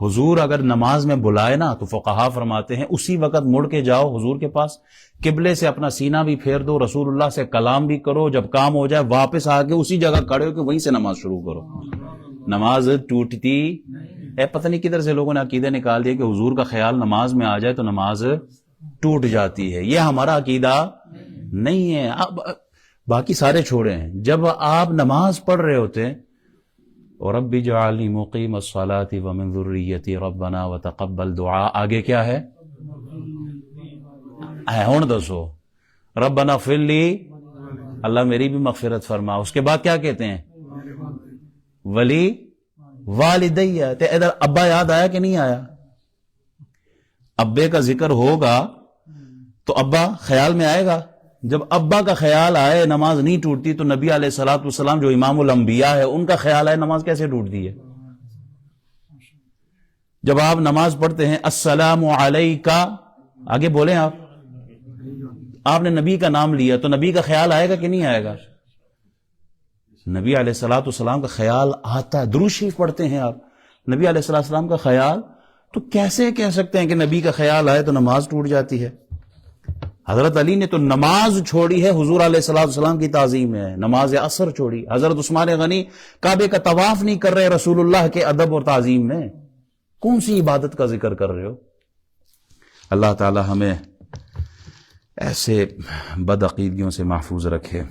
حضور اگر نماز میں بلائے نا تو فقہا فرماتے ہیں اسی وقت مڑ کے جاؤ حضور کے پاس، قبلے سے اپنا سینہ بھی پھیر دو، رسول اللہ سے کلام بھی کرو، جب کام ہو جائے واپس آ کے اسی جگہ کھڑے ہو کے وہیں سے نماز شروع کرو، نماز ٹوٹتی ہے۔ پتہ نہیں کدھر سے لوگوں نے عقیدہ نکال دیا کہ حضور کا خیال نماز میں آ جائے تو نماز ٹوٹ جاتی ہے، یہ ہمارا عقیدہ نہیں ہے۔ اب باقی سارے چھوڑے ہیں، جب آپ نماز پڑھ رہے ہوتے ہیں رب اجعلنی مقیم الصلاۃ ومن ذریتی ربنا وتقبل دعا، آگے کیا ہے؟ ہون دسو ربنا اغفر لی، اللہ میری بھی مغفرت فرما، اس کے بعد کیا کہتے ہیں؟ ولی والدیہ، تے ادھر ابا یاد آیا کہ نہیں آیا؟ ابے کا ذکر ہوگا تو ابا خیال میں آئے گا، جب ابا کا خیال آئے نماز نہیں ٹوٹتی تو نبی علیہ الصلوۃ والسلام جو امام الانبیاء ہے ان کا خیال آئے نماز کیسے ٹوٹتی ہے؟ جب آپ نماز پڑھتے ہیں السلام علیکہ، آگے بولیں آپ نے نبی کا نام لیا تو نبی کا خیال آئے گا کہ نہیں آئے گا؟ نبی علیہ الصلوۃ والسلام کا خیال آتا ہے، درود شریف پڑھتے ہیں آپ، نبی علیہ الصلوۃ والسلام کا خیال، تو کیسے کہہ سکتے ہیں کہ نبی کا خیال آئے تو نماز ٹوٹ جاتی ہے؟ حضرت علی نے تو نماز چھوڑی ہے حضور علیہ الصلوۃ والسلام کی تعظیم میں، نماز عصر چھوڑی۔ حضرت عثمان غنی کعبے کا طواف نہیں کر رہے رسول اللہ کے ادب اور تعظیم میں، کون سی عبادت کا ذکر کر رہے ہو؟ اللہ تعالی ہمیں ایسے بد عقیدگیوں سے محفوظ رکھے۔